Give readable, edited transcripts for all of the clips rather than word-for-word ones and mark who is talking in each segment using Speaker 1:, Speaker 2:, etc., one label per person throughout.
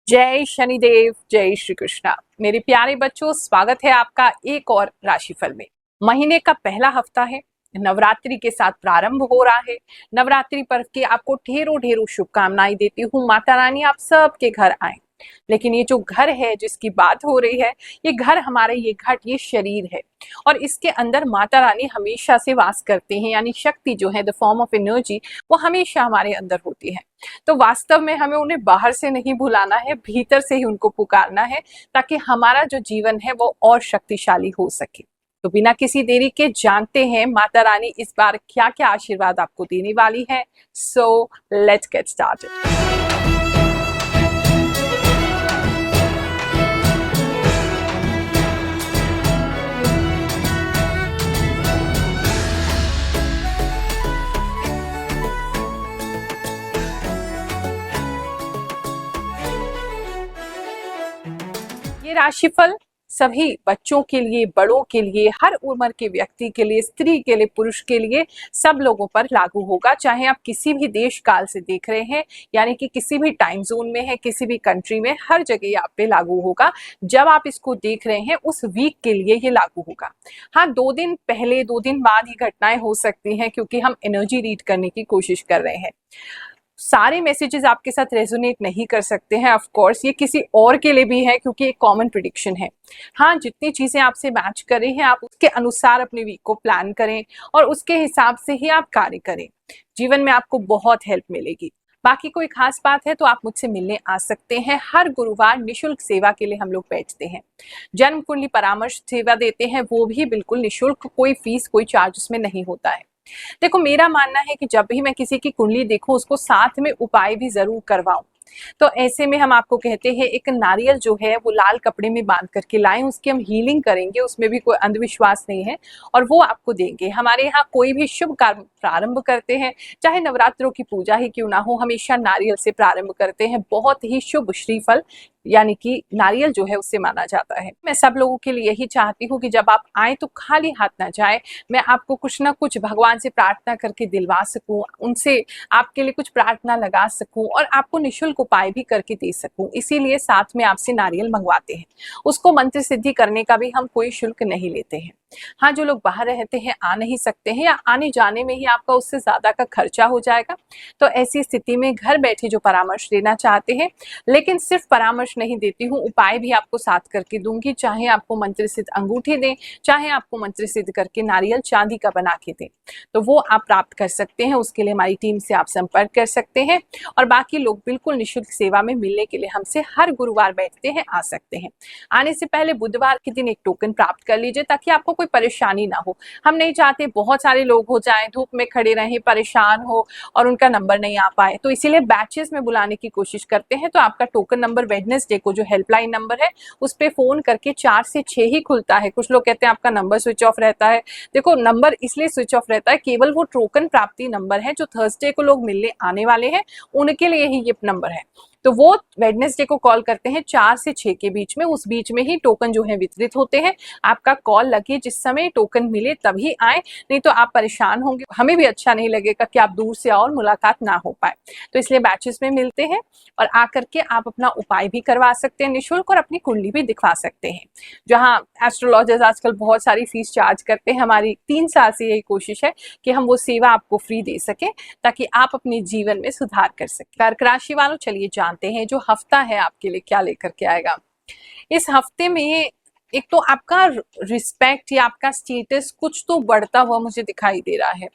Speaker 1: जय शनिदेव, जय श्री कृष्णा। मेरे प्यारे बच्चों, स्वागत है आपका एक और राशिफल में। महीने का पहला हफ्ता है, नवरात्रि के साथ प्रारंभ हो रहा है। नवरात्रि पर्व की आपको ढेरों ढेरों शुभकामनाएं देती हूँ। माता रानी आप सबके घर आए। लेकिन ये जो घर है जिसकी बात हो रही है, ये घर हमारे, ये घट, ये शरीर है और इसके अंदर माता रानी हमेशा से वास करते हैं। यानी शक्ति जो है, द फॉर्म ऑफ एनर्जी, वो हमेशा हमारे अंदर होती है। तो वास्तव में हमें उन्हें बाहर से नहीं बुलाना है, भीतर से ही उनको पुकारना है, ताकि हमारा जो जीवन है वो और शक्तिशाली हो सके। तो बिना किसी देरी के जानते हैं माता रानी इस बार क्या क्या आशीर्वाद आपको देने वाली है। So let's get started. ये राशिफल सभी बच्चों के लिए, बड़ों के लिए, हर उम्र के व्यक्ति के लिए, स्त्री के लिए, पुरुष के लिए, सब लोगों पर लागू होगा। चाहे आप किसी भी देश काल से देख रहे हैं, यानी कि किसी भी टाइम जोन में है, किसी भी कंट्री में, हर जगह ये आप पे लागू होगा। जब आप इसको देख रहे हैं उस वीक के लिए ये लागू होगा। हाँ, 2 दिन पहले 2 दिन बाद ही घटनाएं हो सकती हैं, क्योंकि हम एनर्जी रीड करने की कोशिश कर रहे हैं। सारे मैसेजेस आपके साथ रेजोनेट नहीं कर सकते हैं। ऑफ कोर्स ये किसी और के लिए भी है, क्योंकि एक कॉमन प्रिडिक्शन है। हाँ, जितनी चीजें आपसे मैच कर रही हैं आप उसके अनुसार अपने वीक को प्लान करें और उसके हिसाब से ही आप कार्य करें। जीवन में आपको बहुत हेल्प मिलेगी। बाकी कोई खास बात है तो आप मुझसे मिलने आ सकते हैं। हर गुरुवार निशुल्क सेवा के लिए हम लोग बैठते हैं। जन्म कुंडली परामर्श सेवा देते हैं, वो भी बिल्कुल निशुल्क, कोई फीस, कोई चार्ज उसमें नहीं होता है। देखो, मेरा मानना है कि जब भी मैं किसी की कुंडली देखूं उसको साथ में उपाय भी जरूर करवाऊं। तो ऐसे में हम आपको कहते हैं, एक नारियल जो है वो लाल कपड़े में बांध करके लाएं, उसकी हम हीलिंग करेंगे, उसमें भी कोई अंधविश्वास नहीं है और वो आपको देंगे। हमारे यहाँ कोई भी शुभ कार्य प्रारंभ करते हैं, चाहे नवरात्रों की पूजा ही क्यों ना हो, हमेशा नारियल से प्रारंभ करते हैं। बहुत ही शुभ श्रीफल यानी कि नारियल जो है उससे माना जाता है। मैं सब लोगों के लिए यही चाहती हूँ कि जब आप आए तो खाली हाथ ना जाए। मैं आपको कुछ ना कुछ भगवान से प्रार्थना करके दिलवा सकूं, उनसे आपके लिए कुछ प्रार्थना लगा सकूं और आपको निशुल्क उपाय भी करके दे सकूं, इसीलिए साथ में आपसे नारियल मंगवाते हैं। उसको मंत्र सिद्धि करने का भी हम कोई शुल्क नहीं लेते हैं। हाँ, जो लोग बाहर रहते हैं, आ नहीं सकते हैं, या आने जाने में ही आपका उससे ज्यादा का खर्चा हो जाएगा, तो ऐसी स्थिति में घर बैठे जो परामर्श लेना चाहते हैं, लेकिन सिर्फ परामर्श नहीं देती हूँ, उपाय भी आपको साथ करके दूंगी। चाहे आपको मंत्र सिद्ध अंगूठी दें, चाहे आपको मंत्र सिद्ध करके नारियल चांदी का बना के दें, तो वो आप प्राप्त कर सकते हैं। उसके लिए हमारी टीम से आप संपर्क कर सकते हैं और बाकी लोग बिल्कुल निशुल्क सेवा में मिलने के लिए हमसे हर गुरुवार बैठते हैं, आ सकते हैं। आने से पहले बुधवार के दिन एक टोकन प्राप्त कर लीजिए, ताकि आपको कोई परेशानी ना हो। हम नहीं चाहते बहुत सारे लोग हो जाएं, धूप में खड़े रहें, परेशान हो और उनका नंबर नहीं आ पाए, तो इसीलिए बैचेस में बुलाने की कोशिश करते हैं। तो आपका टोकन नंबर वेडनेसडे को जो हेल्पलाइन नंबर है उस पे फोन करके 4 से 6 ही खुलता है। कुछ लोग कहते हैं आपका नंबर स्विच ऑफ रहता है। देखो, नंबर इसलिए स्विच ऑफ रहता है, केवल वो टोकन प्राप्ति नंबर है जो थर्सडे को लोग मिलने आने वाले हैं, उनके लिए ही ये नंबर है। तो वो वेडनेसडे को कॉल करते हैं 4 से 6 के बीच में, उस बीच में ही टोकन जो है वितरित होते हैं। आपका कॉल लगे, जिस समय टोकन मिले तभी आए, नहीं तो आप परेशान होंगे, हमें भी अच्छा नहीं लगेगा कि आप दूर से आओ और मुलाकात ना हो पाए। तो इसलिए बैचेस में मिलते हैं और आकर के आप अपना उपाय भी करवा सकते हैं निःशुल्क, और अपनी कुंडली भी दिखवा सकते हैं। जहाँ एस्ट्रोलॉजर्स आजकल बहुत सारी फीस चार्ज करते हैं, हमारी 3 साल से यही कोशिश है कि हम वो सेवा आपको फ्री दे सके, ताकि आप अपने जीवन में सुधार कर सकें। कर्क राशि वालों, चलिए जानते हैं जो हफ्ता है आपके लिए क्या लेकर के आएगा। इस हफ्ते में एक तो आपका रिस्पेक्ट या आपका स्टेटस कुछ तो बढ़ता हुआ मुझे दिखाई दे रहा है।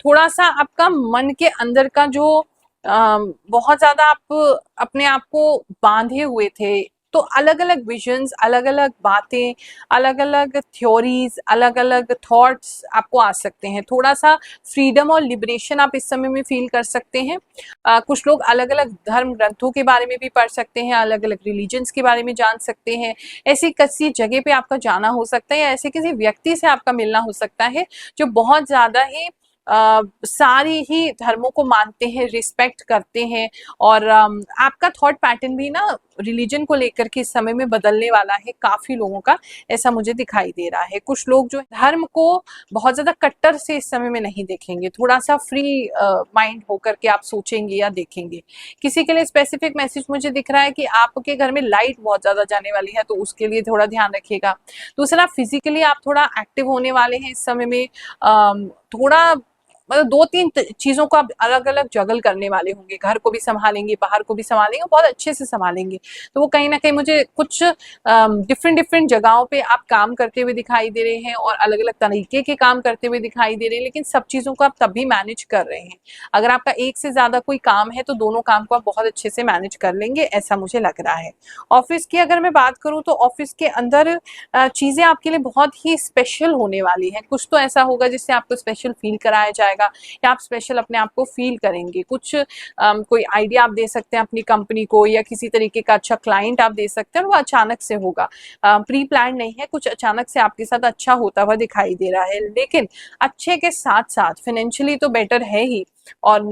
Speaker 1: थोड़ा सा आपका मन के अंदर का जो बहुत ज्यादा आप अपने आप को बांधे हुए थे, तो अलग अलग विजन्स, अलग अलग बातें, अलग अलग थ्योरीज, अलग अलग थॉट्स आपको आ सकते हैं। थोड़ा सा फ्रीडम और लिबरेशन आप इस समय में फील कर सकते हैं। कुछ लोग अलग अलग धर्म ग्रंथों के बारे में भी पढ़ सकते हैं, अलग अलग रिलीजन्स के बारे में जान सकते हैं। ऐसी किसी जगह पे आपका जाना हो सकता है, या ऐसे किसी व्यक्ति से आपका मिलना हो सकता है जो बहुत ज्यादा ही सारी ही धर्मों को मानते हैं, रिस्पेक्ट करते हैं। और आपका थॉट पैटर्न भी ना रिलीजन को लेकर के इस समय में बदलने वाला है काफी लोगों का, ऐसा मुझे दिखाई दे रहा है। कुछ लोग जो धर्म को बहुत ज्यादा कट्टर से इस समय में नहीं देखेंगे, थोड़ा सा फ्री माइंड होकर के आप सोचेंगे या देखेंगे। किसी के लिए स्पेसिफिक मैसेज मुझे दिख रहा है कि आपके घर में लाइट बहुत ज्यादा जाने वाली है, तो उसके लिए थोड़ा ध्यान रखिएगा। दूसरा, फिजिकली आप थोड़ा एक्टिव होने वाले हैं इस समय में। थोड़ा मतलब 2-3 चीजों को आप अलग अलग जगल करने वाले होंगे, घर को भी संभालेंगे, बाहर को भी संभालेंगे, बहुत अच्छे से संभालेंगे। तो वो कहीं ना कहीं मुझे कुछ डिफरेंट डिफरेंट जगहों पे आप काम करते हुए दिखाई दे रहे हैं और अलग अलग तरीके के काम करते हुए दिखाई दे रहे हैं, लेकिन सब चीजों को आप तब भी मैनेज कर रहे हैं। अगर आपका एक से ज्यादा कोई काम है तो दोनों काम को आप बहुत अच्छे से मैनेज कर लेंगे, ऐसा मुझे लग रहा है। ऑफिस की अगर मैं बात करूं तो ऑफिस के अंदर चीजें आपके लिए बहुत ही स्पेशल होने वाली हैं। कुछ तो ऐसा होगा जिससे आपको स्पेशल फील कराया जाएगा या आप स्पेशल अपने आप को फील करेंगे। कुछ कोई आइडिया आप दे सकते हैं अपनी कंपनी को, या किसी तरीके का अच्छा क्लाइंट आप दे सकते हैं, और वो अचानक से होगा, प्री प्लान नहीं है, कुछ अचानक से आपके साथ अच्छा होता हुआ दिखाई दे रहा है। लेकिन अच्छे के साथ साथ फाइनेंशियली तो बेटर है ही, और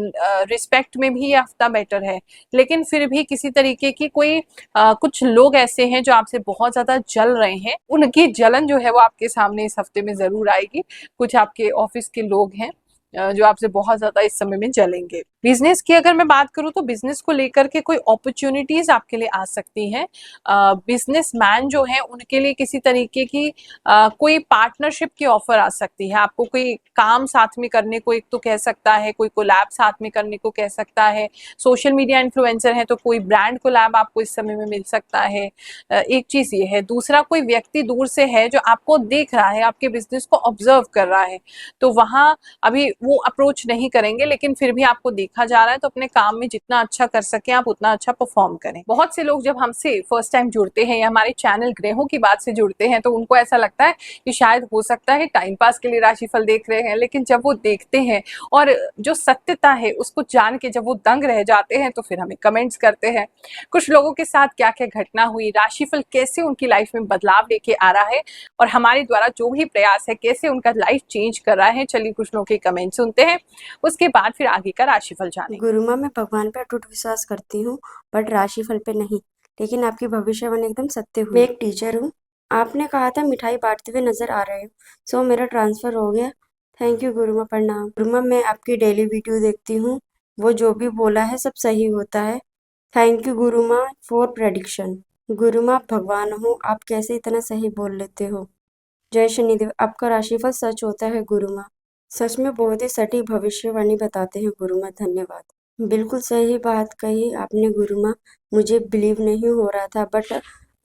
Speaker 1: रिस्पेक्ट में भी ये हफ्ता बेटर है। लेकिन फिर भी किसी तरीके की कोई कुछ लोग ऐसे हैं जो आपसे बहुत ज्यादा जल रहे हैं, उनकी जलन जो है वो आपके सामने इस हफ्ते में जरूर आएगी। कुछ आपके ऑफिस के लोग हैं जो आपसे बहुत ज्यादा इस समय में जलेंगे। बिजनेस की अगर मैं बात करूं तो बिजनेस को लेकर के कोई अपॉर्चुनिटीज आपके लिए आ सकती हैं। बिजनेसमैन जो है उनके लिए किसी तरीके की कोई पार्टनरशिप की ऑफर आ सकती है। आपको कोई काम साथ में करने को एक तो कह सकता है, कोई कोलैब साथ में करने को कह सकता है। सोशल मीडिया इन्फ्लुएंसर है तो कोई ब्रांड कोलैब आपको इस समय में मिल सकता है। एक चीज ये है। दूसरा, कोई व्यक्ति दूर से है जो आपको देख रहा है, आपके बिजनेस को ऑब्जर्व कर रहा है, तो वहां अभी वो अप्रोच नहीं करेंगे, लेकिन फिर भी आपको देखा जा रहा है, तो अपने काम में जितना अच्छा कर सके आप उतना अच्छा परफॉर्म करें। बहुत से लोग जब हमसे फर्स्ट टाइम जुड़ते हैं या हमारे चैनल ग्रहों की बात से जुड़ते हैं तो उनको ऐसा लगता है कि शायद हो सकता है टाइम पास के लिए राशिफल देख रहे हैं, लेकिन जब वो देखते हैं और जो सत्यता है उसको जान के जब वो दंग रह जाते हैं तो फिर हमें कमेंट्स करते हैं कुछ लोगों के साथ क्या क्या घटना हुई, राशिफल कैसे उनकी लाइफ में बदलाव लेके आ रहा है, और हमारे द्वारा जो भी प्रयास है कैसे उनका लाइफ चेंज कर रहा है। चलिए कुछ लोगों के कमेंट सुनते हैं, उसके बाद फिर आगे का राशिफल जानेंगे।
Speaker 2: गुरु माँ, मैं भगवान पे अटूट विश्वास करती हूँ बट राशिफल पे नहीं। लेकिन आपकी भविष्यवाणी एकदम सत्य हुई। मैं एक टीचर हूँ। आपने कहा था मिठाई बांटते हुए नजर आ रहे हो, सो मेरा ट्रांसफर हो गया। थैंक यू गुरु माँ, प्रणाम। गुरु माँ, मैं आपकी डेली वीडियो देखती हूँ, वो जो भी बोला है सब सही होता है। थैंक यू गुरु माँ फॉर प्रेडिक्शन। गुरु माँ, आप भगवान हो, आप कैसे इतना सही बोल लेते हो। जय शनिदेव, आपका राशिफल सच होता है गुरु माँ। सच में बहुत ही सटीक भविष्यवाणी बताते हैं गुरु माँ, धन्यवाद। बिल्कुल सही बात कही आपने गुरु माँ, मुझे बिलीव नहीं हो रहा था बट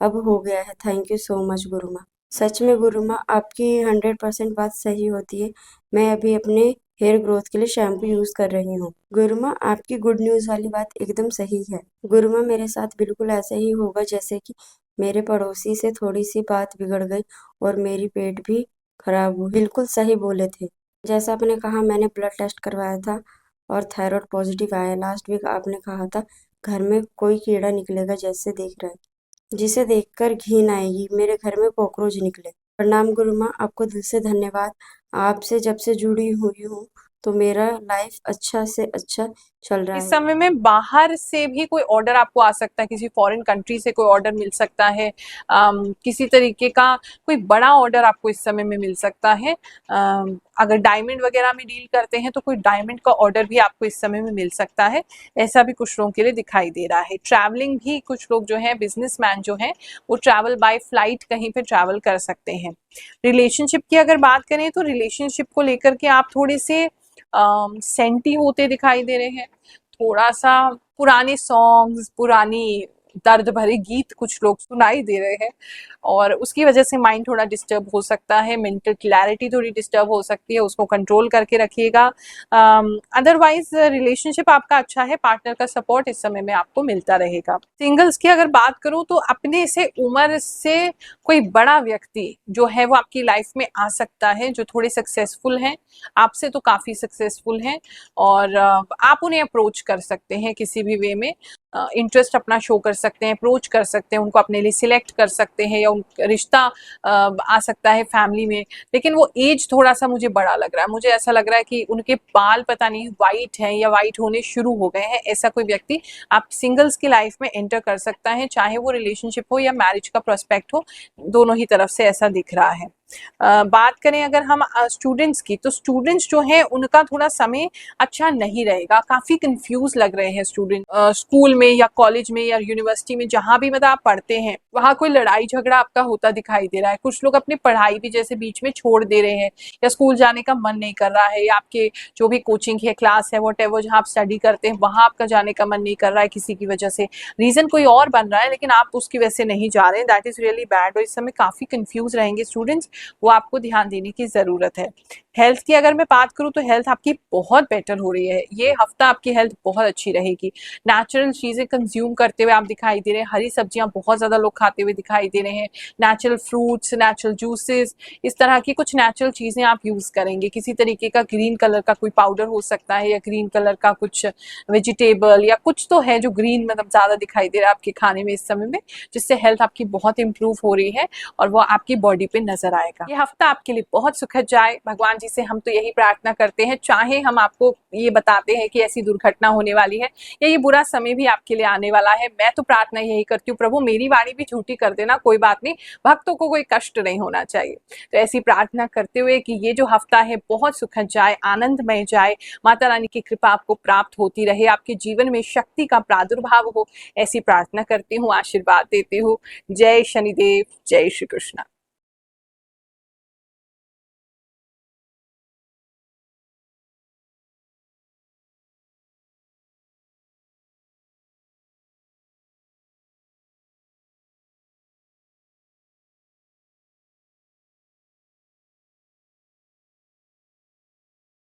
Speaker 2: अब हो गया है। थैंक यू सो मच गुरु माँ। सच में गुरु माँ, आपकी 100% बात सही होती है। मैं अभी अपने हेयर ग्रोथ के लिए शैम्पू यूज कर रही हूँ। गुरु माँ, आपकी गुड न्यूज वाली बात एकदम सही है। गुरु माँ, मेरे साथ बिल्कुल ऐसा ही होगा जैसे कि मेरे पड़ोसी से थोड़ी सी बात बिगड़ गई और मेरी पेट भी खराब हुई। बिल्कुल सही बोले थे। जैसा आपने कहा, मैंने ब्लड टेस्ट करवाया था और थायराइड पॉजिटिव आया। लास्ट वीक आपने कहा था घर में कोई कीड़ा निकलेगा जैसे देख रहे हैं, जिसे देखकर घिन आएगी। मेरे घर में कॉकरोच निकले। प्रणाम गुरु माँ, आपको दिल से धन्यवाद। आपसे जब से जुड़ी हुई हूँ तो मेरा लाइफ अच्छा से अच्छा चल रहा
Speaker 1: इस
Speaker 2: है।
Speaker 1: समय में बाहर से भी कोई ऑर्डर आपको आ सकता है, किसी फॉरेन कंट्री से कोई ऑर्डर मिल सकता है। किसी तरीके का कोई बड़ा ऑर्डर आपको इस समय में मिल सकता है। अगर डायमंड वगैरह में डील करते हैं तो कोई डायमंड का ऑर्डर भी आपको इस समय में मिल सकता है, ऐसा भी कुछ लोगों के लिए दिखाई दे रहा है। ट्रैवलिंग भी कुछ लोग जो है, बिजनेसमैन जो है, वो ट्रैवल बाय फ्लाइट कहीं पे ट्रैवल कर सकते हैं। रिलेशनशिप की अगर बात करें तो रिलेशनशिप को लेकर के आप थोड़े से सेंटी होते दिखाई दे रहे हैं। थोड़ा सा पुराने सॉन्ग्स, पुरानी दर्द भरे गीत कुछ लोग सुनाई दे रहे हैं, और उसकी वजह से माइंड थोड़ा डिस्टर्ब हो सकता है, मेंटल क्लैरिटी थोड़ी डिस्टर्ब हो सकती है, उसको कंट्रोल करके रखिएगा। अदरवाइज रिलेशनशिप आपका अच्छा है, पार्टनर का सपोर्ट इस समय में आपको मिलता रहेगा। सिंगल्स की अगर बात करूं तो अपने से उम्र से कोई बड़ा व्यक्ति जो है वो आपकी लाइफ में आ सकता है, जो थोड़े सक्सेसफुल हैं, आपसे तो काफी सक्सेसफुल हैं, और आप उन्हें अप्रोच कर सकते हैं किसी भी वे में। इंटरेस्ट अपना शो कर सकते हैं, अप्रोच कर सकते हैं, उनको अपने लिए सिलेक्ट कर सकते हैं, या रिश्ता आ सकता है फैमिली में। लेकिन वो एज थोड़ा सा मुझे बड़ा लग रहा है, मुझे ऐसा लग रहा है कि उनके बाल पता नहीं वाइट हैं या वाइट होने शुरू हो गए हैं। ऐसा कोई व्यक्ति आप सिंगल्स की लाइफ में एंटर कर सकता है, चाहे वो रिलेशनशिप हो या मैरिज का प्रोस्पेक्ट हो, दोनों ही तरफ से ऐसा दिख रहा है। बात करें अगर हम स्टूडेंट्स की, तो स्टूडेंट्स जो हैं उनका थोड़ा समय अच्छा नहीं रहेगा, काफ़ी कंफ्यूज लग रहे हैं स्टूडेंट। स्कूल में या कॉलेज में या यूनिवर्सिटी में जहाँ भी मतलब आप पढ़ते हैं, वहाँ कोई लड़ाई झगड़ा आपका होता दिखाई दे रहा है। कुछ लोग अपनी पढ़ाई भी जैसे बीच में छोड़ दे रहे हैं, या स्कूल जाने का मन नहीं कर रहा है, या आपके जो भी कोचिंग है, क्लास है, वॉट जहाँ आप स्टडी करते हैं वहाँ आपका जाने का मन नहीं कर रहा है किसी की वजह से, रीज़न कोई और बन रहा है लेकिन आप उसकी वजह से नहीं जा रहे हैं, दैट इज़ रियली बैड। और इस समय काफ़ी कंफ्यूज रहेंगे स्टूडेंट्स, वो आपको ध्यान देने की ज़रूरत है। हेल्थ की अगर मैं बात करूँ तो हेल्थ आपकी बहुत बेटर हो रही है, ये हफ्ता आपकी हेल्थ बहुत अच्छी रहेगी। नेचुरल चीज़ें कंज्यूम करते हुए आप दिखाई दे रहे हैं, हरी सब्जियां बहुत ज़्यादा लोग खाते हुए दिखाई दे रहे हैं, नेचुरल फ्रूट्स, नेचुरल जूसेस, इस तरह की कुछ नेचुरल चीज़ें आप यूज़ करेंगे। किसी तरीके का ग्रीन कलर का कोई पाउडर हो सकता है, या ग्रीन कलर का कुछ वेजिटेबल या कुछ तो है जो ग्रीन मतलब ज़्यादा दिखाई दे रहा है आपके खाने में इस समय में, जिससे हेल्थ आपकी बहुत इंप्रूव हो रही है और वो आपकी बॉडी पे नजर आएगा। ये हफ्ता आपके लिए बहुत सुखद जाए, भगवान जी से हम तो यही प्रार्थना करते हैं। चाहे हम आपको ये बताते हैं कि ऐसी दुर्घटना होने वाली है या ये बुरा समय भी आपके लिए आने वाला है, मैं तो प्रार्थना यही करती हूँ, प्रभु मेरी वाणी भी झूठी कर देना, कोई बात नहीं, भक्तों को कोई कष्ट नहीं होना चाहिए। तो ऐसी प्रार्थना करते हुए कि ये जो हफ्ता है बहुत सुखद जाए, आनंदमय जाए, माता रानी की कृपा आपको प्राप्त होती रहे, आपके जीवन में शक्ति का प्रादुर्भाव हो, ऐसी प्रार्थना करती हूँ, आशीर्वाद देती हूँ। जय शनिदेव, जय श्री कृष्ण।